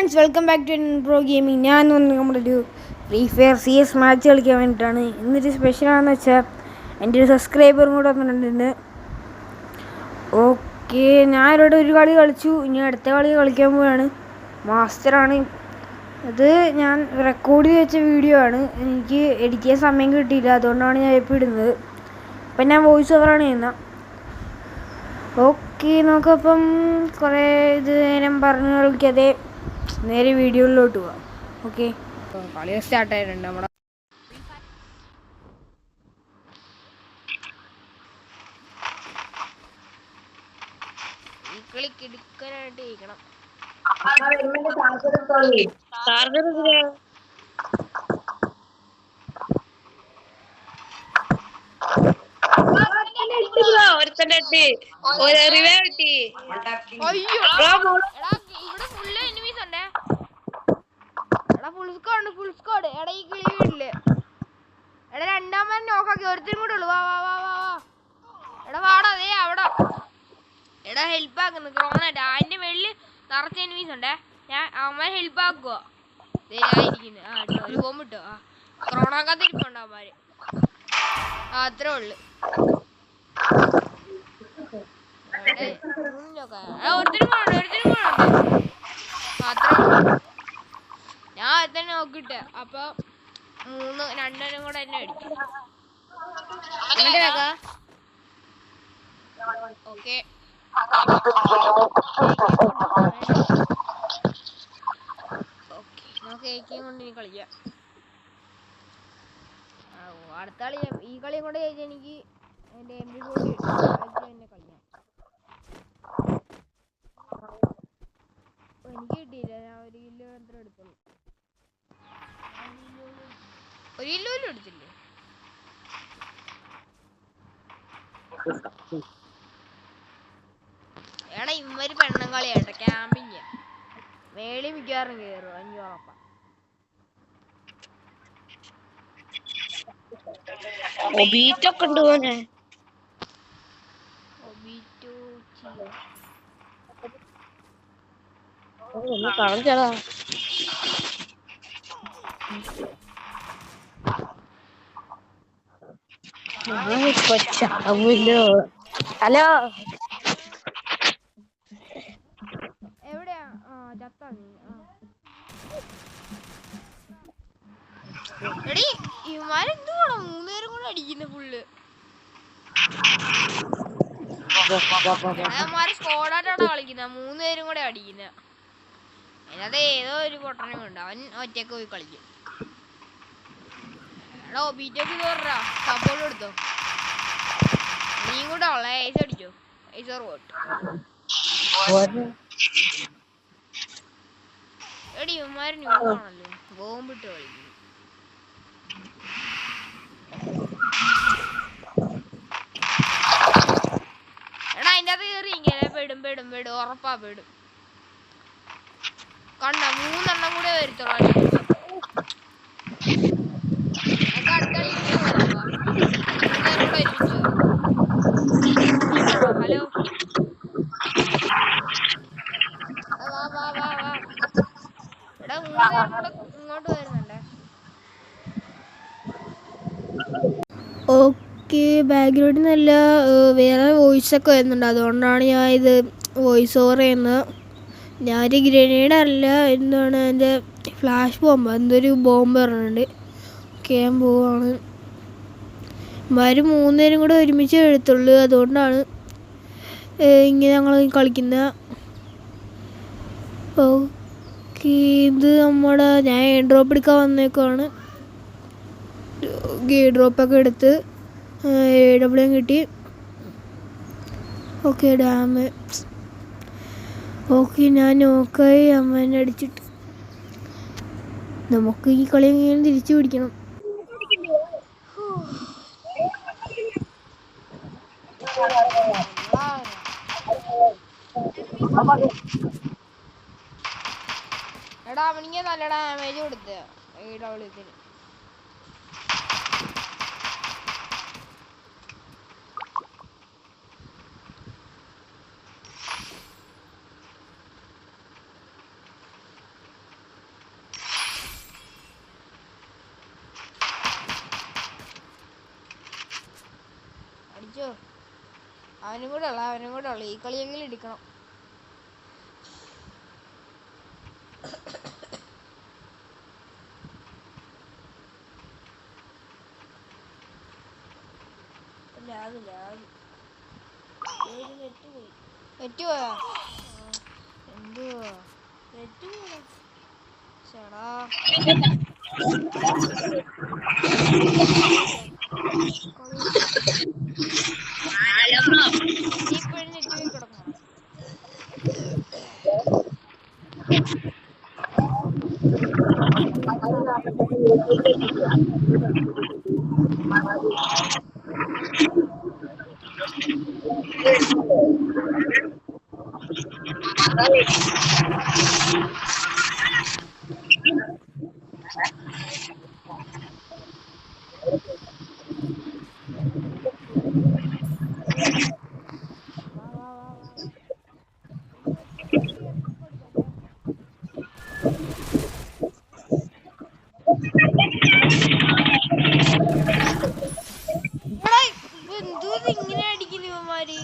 Friends, welcome back to pro gaming. ഞാൻ നമ്മളൊരു free fire CS match കളിക്കാൻ വേണ്ടിയിട്ടാണ്. ഇന്നൊരു സ്പെഷ്യലാണെന്ന് വെച്ചാൽ എൻ്റെ ഒരു സബ്സ്ക്രൈബറും കൂടെ വന്നിട്ടുണ്ട്. ഓക്കെ, ഞാനിവിടെ ഒരു കളി കളിച്ചു. ഇനി അടുത്ത കളി കളിക്കാൻ പോവുകയാണ്. മാസ്റ്ററാണ് അത്. ഞാൻ റെക്കോർഡ് ചെയ്ത് വെച്ച വീഡിയോ ആണ്. എനിക്ക് എഡിറ്റ് ചെയ്യാൻ സമയം കിട്ടിയില്ല, അതുകൊണ്ടാണ് ഞാൻ ഇപ്പോൾ ഇടുന്നത്. ഇപ്പം ഞാൻ വോയിസ് ഓവറാണ് ചെയ്യുന്നത്. ഓക്കെ, നമുക്കപ്പം കുറേ ഇത് നേരം പറഞ്ഞ് കളിക്കാതെ നേരെ വീഡിയോയിലോട്ട് പോവാം. ഓക്കെ, കളി സ്റ്റാർട്ടായിട്ടുണ്ട്. നമ്മുടെ ഈ കളി കിടുക്കാനായിട്ട് ഇരിക്കണം. Full squad. എടാ ഈ കളി വീടില്ലേ? എടാ രണ്ടാമത് നോക്കാക്കി, ഒരുത്തരും കൂടെ ഉള്ളു. വാ വാ വാ വാ വാ. എടാ വാടാ, അതേ അവിടെ. എടാ ഹെൽപ്പ് ആക്കുന്നു ക്രോണായിട്ട്. അതിന്റെ വെള്ളിൽ നിറച്ച് എനിമീസ് ഉണ്ടേ. ഞാൻ അവന്മാരെ ഹെൽപ്പ് ആക്കുക. ഇരിക്കുന്നു. ഒരു ബോംബ് ഇട്ടോ. ക്രോണാക്കാത്തിരിപ്പുണ്ട് അവന്മാര്. അത്രേ ഉള്ളു. ഒരുത്തരും കൂടെ ഉണ്ട്. അത്രേ ഉള്ളു. ഞാൻ തന്നെ നോക്കിട്ടെ. അപ്പൊ രണ്ടെണ്ണം കൂടെ എന്നെ അടിക്കും. ഓക്കെ, നമുക്ക് ഏക്കിയും കൊണ്ട് ഇനി കളിക്കാം. അടുത്ത കളി ഈ കളിയും കൊണ്ട് ചോദിച്ചാൽ എനിക്ക് എൻ്റെ MP40 എന്നെ കളിക്കാം. എനിക്ക് കിട്ടിയില്ല. ഞാൻ 1 കിലോ മാത്രമേ എടുത്തുള്ളൂ. 1 കിലോയിലും എടുത്തില്ലേ? എടാ ഇവര് പെണ്ണും കളിയാട്ടെ. ക്യാമ്പിങ് മേളി മിക്കവാറും കയറും. 5 ഉറപ്പാ. ഒബീറ്റൊക്കെ ഉണ്ട് മോനെ. ഒന്ന് കാണിച്ചടാ. ഹലോ, എവിടെയാ? ചത്താ നീ? എടി ഇവന്മാരെന്തുവാണോ 3 പേരും കൂടെ അടിക്കുന്ന ഫുള്ള്. സ്കോഡായിട്ടാണ് കളിക്കുന്ന. 3 പേരും കൂടെ അടിക്കുന്ന. അതിനകത്ത് ഏതോ ഒരു പൊട്ടനും ഉണ്ട്. അവൻ ഒറ്റക്ക് പോയി കളിക്കും. എടാ ഒബീറ്റൊക്കെ കയറാ. സപ്പോർട്ട് എടുത്തോ. നീ കൂടെ ഉള്ള ഐസ് അടിച്ചോ. എടി ഇവന്മാര് ന്യൂവാണല്ലോ. ബോംബിട്ട് കളിക്കും. എടാ അതിൻ്റെ അകത്ത് കയറി ഇങ്ങനെ പെടും ഉറപ്പാ പെടും. കണ്ട 3 എണ്ണം കൂടെ വരുത്തുള്ളൂ. ഹലോ, വാ വാ വാ വാ. എടാ 3 പേരും കൂടെ ഇങ്ങോട്ട് വരുന്നുണ്ടേ. ഓക്കെ, ബാക്ക്ഗ്രൗണ്ടിൽ നല്ല വേറെ വോയിസൊക്കെ വരുന്നുണ്ട്. അതുകൊണ്ടാണ് ഞാൻ ഇത് വോയിസ് ഓവർ ചെയ്യുന്നത്. ഞാനൊരു ഗ്രനേഡ് അല്ല, എന്താണ് എൻ്റെ ഫ്ലാഷ് ബോംബ്, എന്തൊരു ബോംബ് പറഞ്ഞിട്ടുണ്ട്. ഓക്കെ, ഞാൻ പോവാണ്. ഇവന്മാർ 3 പേരും കൂടെ ഒരുമിച്ച് എടുത്തുള്ളൂ. അതുകൊണ്ടാണ് ഇങ്ങനെ ഞങ്ങൾ കളിക്കുന്നത്. ഓക്കെ, ഇത് നമ്മുടെ ഞാൻ എയർ ഡ്രോപ്പ് എടുക്കാൻ വന്നേക്കുവാണ്. എയർ ഡ്രോപ്പൊക്കെ എടുത്ത് AW കിട്ടി. Okay, dam. ഓക്കെ, ഞാൻ നോക്കായി അമ്മേനെ അടിച്ചിട്ട് നമുക്ക് ഈ കളി എങ്ങനെ തിരിച്ചു പിടിക്കണം. എടാ അവനിക്ക് നല്ല ഡാമേജ് കൊടുത്ത AW. അവനും കൂടെ ഉള്ള ഈ കളിയെങ്കിലും എടുക്കണം. നെറ്റ് പോയാ എന്തുവാ ചേടാ ഇപ്പോഴും നെറ്റ് പോയി കിടക്കണം. ഇങ്ങനെ അടിക്കുന്നു ഇവന്മാര്.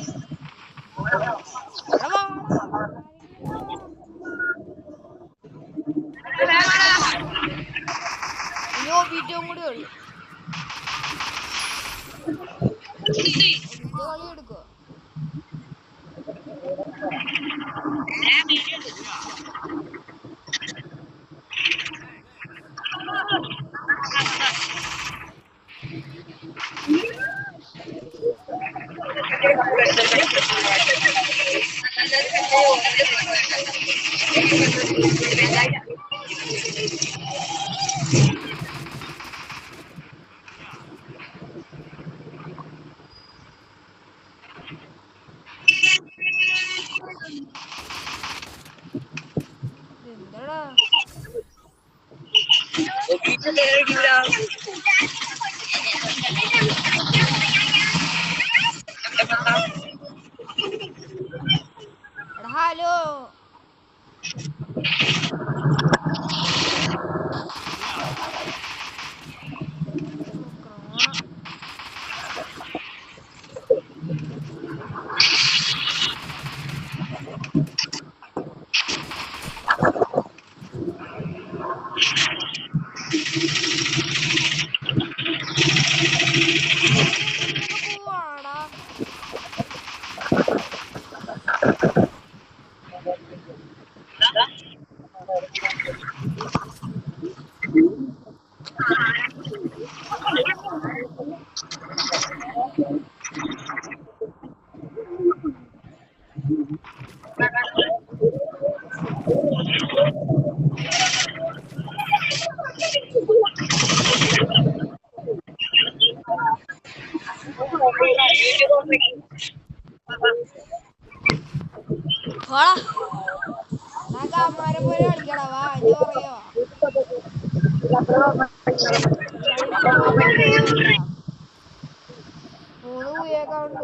അയ്യോ ബീറ്റവും കൂടെ ഉള്ളു. കളി എടുക്കോ? എന്താടാ ഹലോ പോവാടാ. അമ്മാരെ പോലെ കളിക്കടാ വാ എന്റെ പറയോ. മൂന്ന് പൂയേക്കാണ്ടു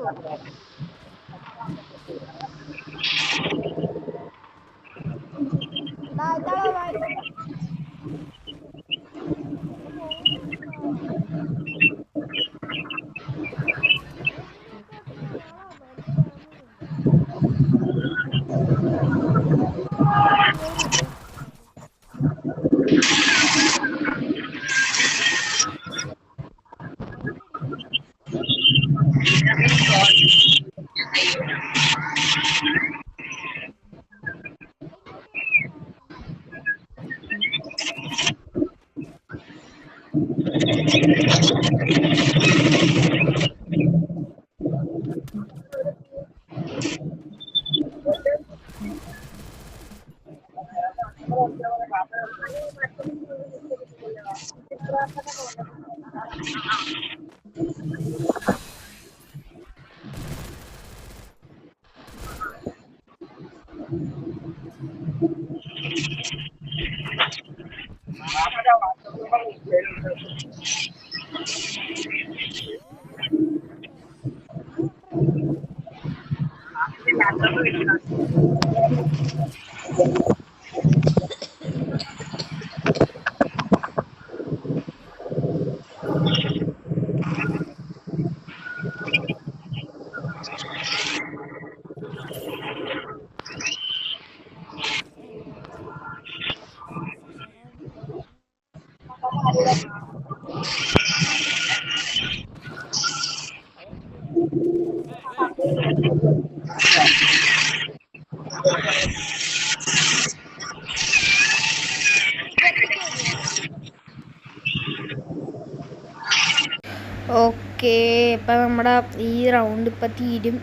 ഓക്കെ, ഇപ്പം നമ്മുടെ ഈ റൗണ്ട് ഇപ്പം തീരും.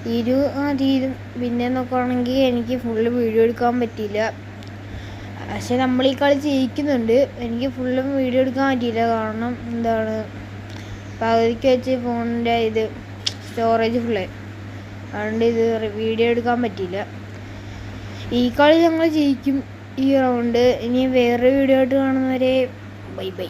തീരും. പിന്നെ നോക്കുകയാണെങ്കിൽ എനിക്ക് ഫുള്ള് വീഡിയോ എടുക്കാൻ പറ്റിയില്ല. പക്ഷെ നമ്മൾ ഈ കളി ജയിക്കുന്നുണ്ട്. എനിക്ക് ഫുള്ളും വീഡിയോ എടുക്കാൻ പറ്റിയില്ല. കാരണം എന്താണ്, പകുതിക്ക് വെച്ച് ഫോണിൻ്റെ ഇത് സ്റ്റോറേജ് ഫുള്ളായി. അതുകൊണ്ട് ഇത് വീഡിയോ എടുക്കാൻ പറ്റിയില്ല. ഈ കളി ഞങ്ങൾ ജയിക്കും ഈ റൗണ്ട്. ഇനി വേറൊരു വീഡിയോ ആയിട്ട് കാണുന്നവരെ ബൈ ബൈ.